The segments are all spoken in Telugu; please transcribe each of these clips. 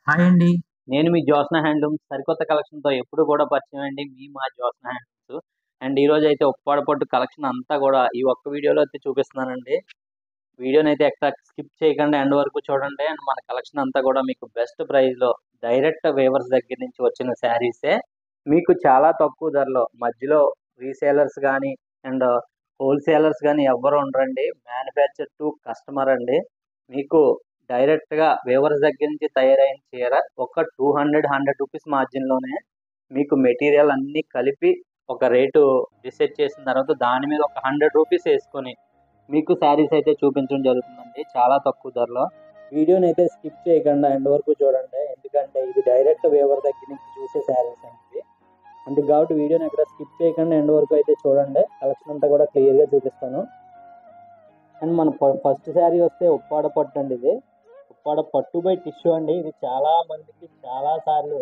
హాయ్ అండి. నేను మీ జ్యోత్స్న హ్యాండ్లూమ్స్ సరికొత్త కలెక్షన్‌తో ఎప్పుడు కూడా పరిచయం అండి. మా జ్యోత్స్న హ్యాండ్లూమ్స్. అండ్ ఈరోజైతే ఉప్పాడ పట్టు కలెక్షన్ అంతా కూడా ఈ ఒక్క వీడియోలో అయితే చూపిస్తున్నానండి. వీడియోనైతే ఎక్కడ స్కిప్ చేయకుండా ఎండ్ వరకు చూడండి. అండ్ మన కలెక్షన్ అంతా కూడా మీకు బెస్ట్ ప్రైస్‌లో డైరెక్ట్ వేవర్స్ దగ్గర నుంచి వచ్చిన శారీసే. మీకు చాలా తక్కువ ధరలో మధ్యలో రీసేలర్స్ గానీ అండ్ హోల్‌సేలర్స్ గానీ ఎవ్వరు ఉండరండి. మ్యానుఫ్యాక్చర్ టు కస్టమర్ అండి. మీకు డైరెక్ట్‌గా వేవర్స్ దగ్గర నుంచి తయారైన చీర ఒక 200, 100 రూపీస్ మార్జిన్‌లోనే మీకు మెటీరియల్ అన్నీ కలిపి ఒక రేటు డిసైడ్ చేసిన తర్వాత దాని మీద ఒక 100 రూపీస్ యేసుకొని మీకు శారీస్ అయితే చూపించడం జరుగుతుందండి. చాలా తక్కువ ధరలో. వీడియోనైతే స్కిప్ చేయకుండా ఎండ్ వరకు చూడండి. ఎందుకంటే ఇది డైరెక్ట్ వేవర్ దగ్గర నుంచి చూసే శారీస్ అండి. అందుకు కాబట్టి వీడియోని ఎక్కడ స్కిప్ చేయకుండా ఎండ్ వరకు అయితే చూడండి. కలెక్షన్ అంతా కూడా క్లియర్‌గా చూపిస్తాను. అండ్ మన ఫస్ట్ శారీ వస్తే ఉప్పాడ పట్టు అండి ఇది. ఉప్పాడ పట్టు బై టిష్యూ అండి. ఇది చాలా మందికి చాలా సార్లు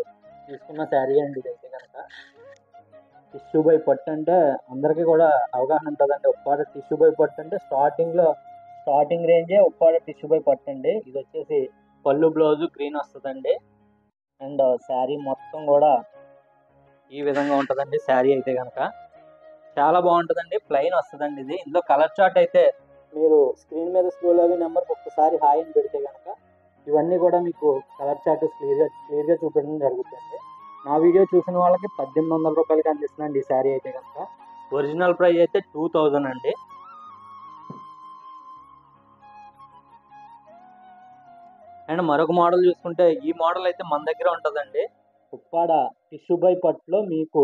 తీసుకున్న శారీ అండి ఇదైతే కనుక. టిష్యూ బై పట్టు అంటే అందరికీ కూడా అవగాహన ఉంటుందండి. ఉప్పాడ టిష్యూ బై పట్టు అంటే స్టార్టింగ్ రేంజే ఉప్పాడ టిష్యూ బై పట్టు అండి. ఇది వచ్చేసి పళ్ళు బ్లౌజు గ్రీన్ వస్తుందండి. అండ్ శారీ మొత్తం కూడా ఈ విధంగా ఉంటుందండి. శారీ అయితే కనుక చాలా బాగుంటుందండి. ప్లెయిన్ వస్తుందండి ఇది. ఇందులో కలర్ చార్ట్ అయితే మీరు స్క్రీన్ మీద స్క్రోల్ అయ్యే నెంబర్కి ఒక్కసారి హాయ్ అని పెడితే కనుక ఇవన్నీ కూడా మీకు కలర్ చార్ట్ క్లియర్గా చూపించడం జరుగుతుంది. నా వీడియో చూసిన వాళ్ళకి 1800 రూపాయలకి అందిస్తుందండి ఈ శారీ అయితే కనుక. ఒరిజినల్ ప్రైస్ అయితే 2000 అండి. అండ్ మరొక మోడల్ చూసుకుంటే ఈ మోడల్ అయితే మన దగ్గర ఉంటుందండి. ఉప్పాడ టిష్యూ బై పట్టులో మీకు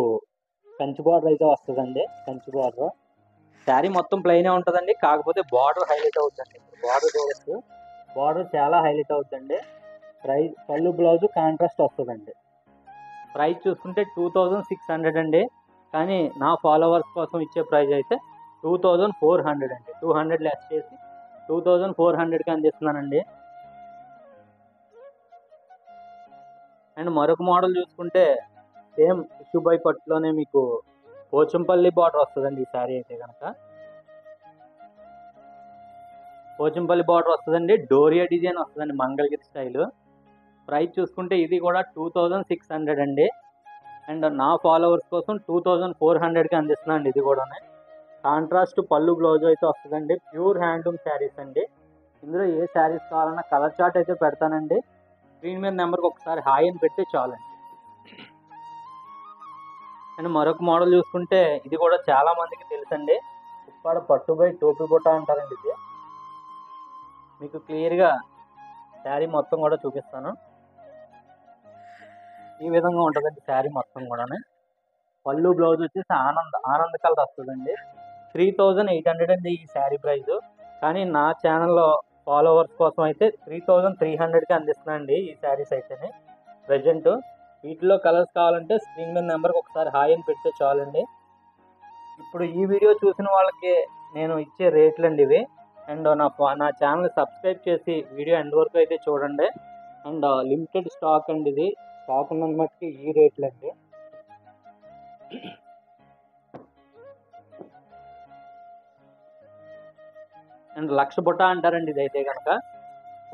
కంచి బార్డర్ అయితే వస్తుందండి. కంచి బార్డర్ శారీ మొత్తం ప్లెయినే ఉంటుందండి. కాకపోతే బార్డర్ హైలైట్ అవుతుందండి. బార్డర్ చూడొచ్చు. బార్డర్ చాలా హైలైట్ అవుతుందండి. పళ్ళు బ్లౌజ్ కాంట్రాస్ట్ వస్తుందండి. ప్రైస్ చూసుకుంటే 2600 అండి. కానీ నా ఫాలోవర్స్ కోసం ఇచ్చే ప్రైస్ అయితే 2400 అండి. 200 లెస్ చేసి 2400కి అందిస్తున్నానండి. అండ్ మరొక మోడల్ చూసుకుంటే సేమ్ టిష్యూ బై పట్టులోనే మీకు పోచంపల్లి బార్డర్ వస్తుందండి ఈ శారీ అయితే కనుక. పోచంపల్లి బార్డర్ వస్తుందండి. డోరియా డిజైన్ వస్తుందండి మంగళగిరి స్టైల్. ప్రైస్ చూసుకుంటే ఇది కూడా 2600 అండి. అండ్ నా ఫాలోవర్స్ కోసం 2400కి అందిస్తున్నాను ఇది కూడా. కాంట్రాస్ట్ పళ్ళు బ్లౌజ్ అయితే వస్తుందండి. ప్యూర్ హ్యాండ్లూమ్ శారీస్ అండి. ఇందులో ఏ శారీస్ కావాలన్నా కలర్ చార్ట్ అయితే పెడతానండి. స్క్రీన్ మీద నెంబర్కి ఒకసారి హాయ్ అని పెడితే చాలండి. అండ్ మరొక మోడల్ చూసుకుంటే ఇది కూడా చాలా మందికి తెలుసండి. ఉప్పాడ పట్టు బై టోపీ బుట్ట అంటారండి ఇది. మీకు క్లియర్గా శారీ మొత్తం కూడా చూపిస్తాను. ఈ విధంగా ఉంటుందండి శారీ మొత్తం కూడా. పళ్ళు బ్లౌజ్ వచ్చేసి ఆనంద్ కలర్ వస్తుందండి. 3800 అండి ఈ శారీ ప్రైస్. కానీ నా ఛానల్లో ఫాలోవర్స్ కోసం అయితే 3300కి అందిస్తున్నానండి ఈ శారీస్ అయితేనే ప్రజెంట్. వీటిలో కలర్స్ కావాలంటే స్క్రీన్ మీద నెంబర్కి ఒకసారి హాయ్ అని పెడితే చాలండి. ఇప్పుడు ఈ వీడియో చూసిన వాళ్ళకి నేను ఇచ్చే రేట్లు అండి ఇవి. అండ్ నా ఛానల్ సబ్స్క్రైబ్ చేసి వీడియో ఎండ్ వరకు అయితే చూడండి. అండ్ లిమిటెడ్ స్టాక్ అండి ఇది. స్టాక్ ఉన్నంత మట్టుకి ఈ రేట్లు అండి. అండ్ లక్ష బుట్ట అంటారండి ఇదైతే కనుక.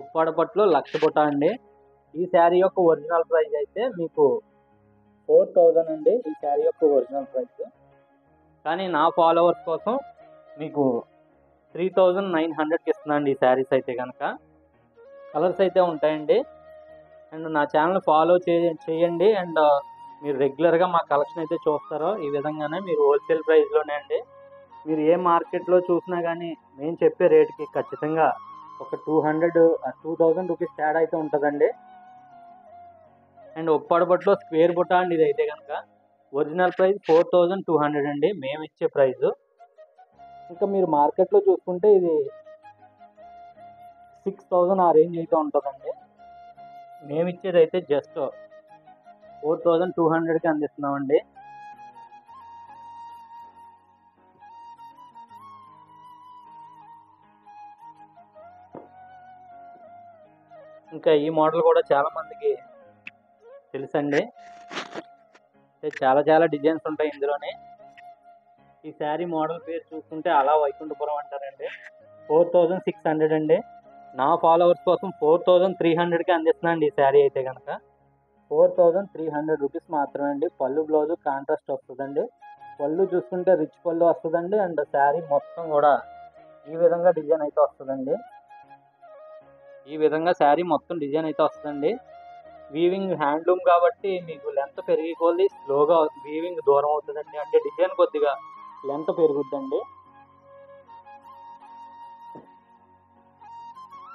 ఉప్పాడ పట్టులో లక్ష బుట్ట అండి. ఈ శారీ యొక్క ఒరిజినల్ ప్రైస్ అయితే మీకు 4000 అండి. ఈ శారీ యొక్క ఒరిజినల్ ప్రైస్. కానీ నా ఫాలోవర్స్ కోసం మీకు 3900కి ఇస్తున్నాండి ఈ శారీస్ అయితే కనుక. కలర్స్ అయితే ఉంటాయండి. అండ్ నా ఛానల్ ఫాలో చేయండి. అండ్ మీరు రెగ్యులర్గా మా కలెక్షన్ అయితే చూస్తారో ఈ విధంగానే మీరు హోల్సేల్ ప్రైస్లోనే అండి. మీరు ఏ మార్కెట్లో చూసినా కానీ మేము చెప్పే రేటుకి ఖచ్చితంగా ఒక 2000 రూపీస్ తేడా అయితే ఉంటుందండి. అండ్ ఉప్పాడ పట్టులో స్క్వేర్ బుట్ట అండి ఇది అయితే కనుక. ఒరిజినల్ ప్రైస్ 4200 అండి మేము ఇచ్చే ప్రైస్. ఇంకా మీరు మార్కెట్లో చూసుకుంటే ఇది 6000 ఆ రేంజ్ అయితే ఉంటుందండి. మేము ఇచ్చేది అయితే జస్ట్ 4200కి అందిస్తున్నామండి. ఇంకా ఈ మోడల్ కూడా చాలా మందికి తెలుసండి. చాలా డిజైన్స్ ఉంటాయి ఇందులోనే. ఈ శారీ మోడల్ పేరు చూసుకుంటే అలా వైకుంఠపురం అంటారండి. 4600 అండి. నా ఫాలోవర్స్ కోసం 4300కి అందిస్తున్నాను ఈ శారీ అయితే కనుక 4300 రూపీస్ మాత్రమే అండి. పళ్ళు బ్లౌజ్ కాంట్రాస్ట్ వస్తుందండి. పళ్ళు చూసుకుంటే రిచ్ పళ్ళు వస్తుందండి. అండ్ శారీ మొత్తం కూడా ఈ విధంగా డిజైన్ అయితే వస్తుందండి. ఈ విధంగా శారీ మొత్తం డిజైన్ అయితే వస్తుందండి. వీవింగ్ హ్యాండ్లూమ్ కాబట్టి మీకు లెంత్ పెరిగి కొద్ది స్లోగా వీవింగ్ దూరం అవుతుందండి. అంటే డిజైన్ కొద్దిగా లెంత్ పెరుగుద్దండి.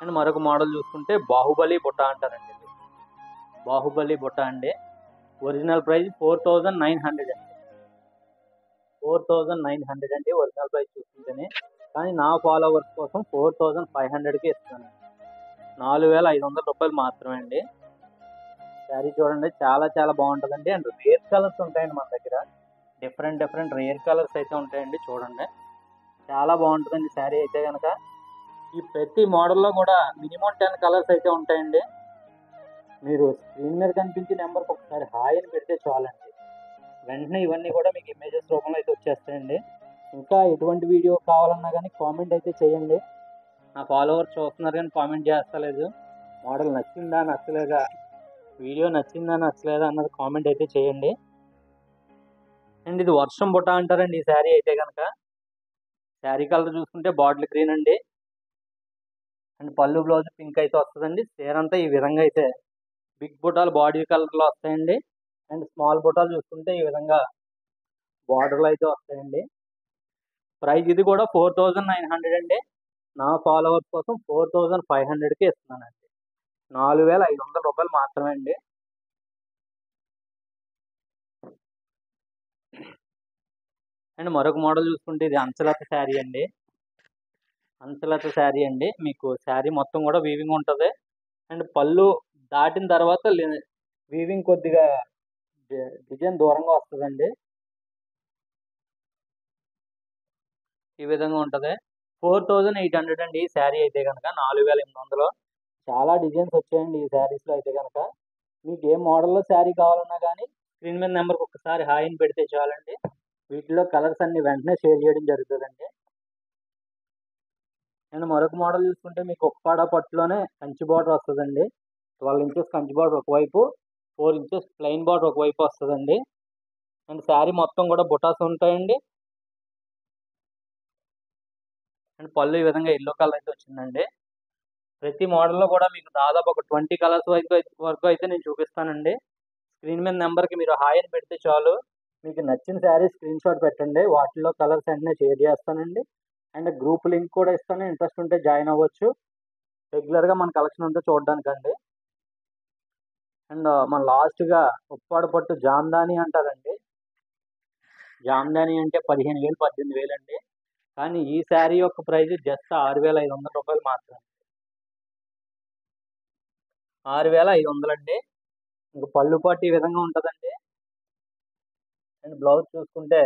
అండ్ మరొక మోడల్ చూసుకుంటే బాహుబలి బుట్ట అంటారండి. బాహుబలి బుట్ట అండి. ఒరిజినల్ ప్రైస్ 4900 అండి. 4900 అండి ఒరిజినల్ ప్రైస్ చూసుకుంటేనే. కానీ నా ఫాలోవర్స్ కోసం 4500కి ఇస్తాను. 4500 రూపాయలు మాత్రమే అండి. శారీ చూడండి చాలా చాలా బాగుంటుందండి. అండ్ రేర్ కలర్స్ ఉంటాయండి మన దగ్గర. డిఫరెంట్ రేర్ కలర్స్ అయితే ఉంటాయండి. చూడండి చాలా బాగుంటుందండి శారీ అయితే కనుక. ఈ ప్రతి మోడల్లో కూడా మినిమం 10 కలర్స్ అయితే ఉంటాయండి. మీరు స్క్రీన్ మీద కనిపించే నెంబర్కి ఒకసారి హాయ్ అని పెడితే చాలండి. వెంటనే ఇవన్నీ కూడా మీకు ఇమేజెస్ రూపంలో అయితే వచ్చేస్తాయండి. ఇంకా ఎటువంటి వీడియో కావాలన్నా కానీ కామెంట్ అయితే చేయండి. నా ఫాలోవర్స్ చూస్తున్నారు కానీ కామెంట్ చేస్తలేదు. మోడల్ నచ్చిందా నచ్చలేదా, వీడియో నచ్చిందా నచ్చలేదా అన్నది కామెంట్ అయితే చేయండి. అండ్ ఇది వర్షం బుట్ట అంటారండి ఈ శారీ అయితే కనుక. శారీ కలర్ చూసుకుంటే బాటిల్ గ్రీన్ అండి. అండ్ పళ్ళు బ్లౌజ్ పింక్ అయితే వస్తుందండి. చీర అంతా ఈ విధంగా అయితే బిగ్ బుట్టాలు బాడీ కలర్లో వస్తాయండి. అండ్ స్మాల్ బుట్టాలు చూసుకుంటే ఈ విధంగా బార్డర్లు అయితే వస్తాయండి. ప్రైస్ ఇది కూడా 4900 అండి. నా ఫాలోవర్స్ కోసం 4500కి ఇస్తున్నానండి. 4500 రూపాయలు మాత్రమే అండి. అండ్ మరొక మోడల్ చూసుకుంటే ఇది అంచలత శారీ అండి. అంచలత శారీ అండి. మీకు శారీ మొత్తం కూడా వీవింగ్ ఉంటుంది. అండ్ పళ్ళు దాటిన తర్వాత వీవింగ్ కొద్దిగా డిజైన్ దూరంగా వస్తుందండి. ఈ విధంగా ఉంటుంది. 4800 అండి ఈ శారీ అయితే కనుక. 4800. చాలా డిజైన్స్ వచ్చాయండి ఈ శారీస్లో అయితే కనుక. మీకు ఏ మోడల్లో శారీ కావాలన్నా కానీ స్క్రీన్ మీద నెంబర్కి ఒకసారి హాయ్ అని పెడితే చాలండి. వీటిలో కలర్స్ అన్ని వెంటనే షేర్ చేయడం జరుగుతుందండి. అండ్ మరొక మోడల్ చూసుకుంటే మీకు ఉప్పాడ పట్టులోనే కంచి బార్డర్ వస్తుందండి. 12 ఇంచెస్ కంచి బార్డర్ ఒకవైపు, 4 ఇంచెస్ ప్లెయిన్ బార్డర్ ఒకవైపు వస్తుందండి. అండ్ శారీ మొత్తం కూడా బుటాస్ ఉంటాయండి. అండ్ పళ్ళు ఈ విధంగా ఎల్లో కలర్ అయితే వచ్చిందండి. ప్రతి మోడల్లో కూడా మీకు దాదాపు ఒక 20 కలర్స్ వరకు అయితే నేను చూపిస్తానండి. స్క్రీన్ మీద నెంబర్కి మీరు హాయ్ అని పెడితే చాలు. మీకు నచ్చిన శారీ స్క్రీన్ షాట్ పెట్టండి. వాటిలో కలర్స్ వెంటనే షేర్ చేస్తానండి. అండ్ గ్రూప్ లింక్ కూడా ఇస్తాను. ఇంట్రెస్ట్ ఉంటే జాయిన్ అవ్వచ్చు. రెగ్యులర్గా మన కలెక్షన్ అంతా చూడడానికండి. అండ్ మన లాస్ట్గా ఉప్పాడ పట్టు జామ్దాని అంటారండి. జామ్దాని అంటే 15,000 18,000 అండి. కానీ ఈ శారీ యొక్క ప్రైస్ జస్ట్ 6500 రూపాయలు మాత్రమే. 6500 అండి. ఇంక పళ్ళు పాటు ఈ విధంగా ఉంటుందండి. అండ్ బ్లౌజ్ చూసుకుంటే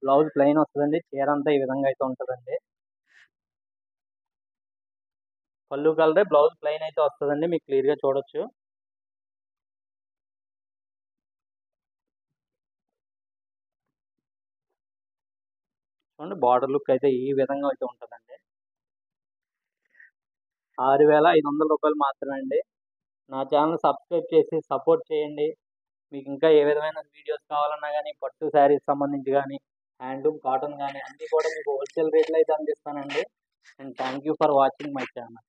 బ్లౌజ్ ప్లెయిన్ వస్తుందండి. చీర అంతా ఈ విధంగా అయితే ఉంటుందండి. పళ్ళు కలరే బ్లౌజ్ ప్లెయిన్ అయితే వస్తుందండి. మీకు క్లియర్గా చూడొచ్చు. చూడండి బార్డర్ లుక్ అయితే ఈ విధంగా అయితే ఉంటుందండి. 6500 రూపాయలు మాత్రమే అండి. నా ఛానల్ సబ్స్క్రైబ్ చేసి సపోర్ట్ చేయండి. మీకు ఇంకా ఏ విధమైన వీడియోస్ కావాలన్నా కానీ పట్టు శారీస్ సంబంధించి కానీ హ్యాండ్లూమ్ కాటన్ కానీ అన్నీ కూడా మీకు హోల్సేల్ రేట్లో అయితే అందిస్తానండి. And thank you for watching my channel.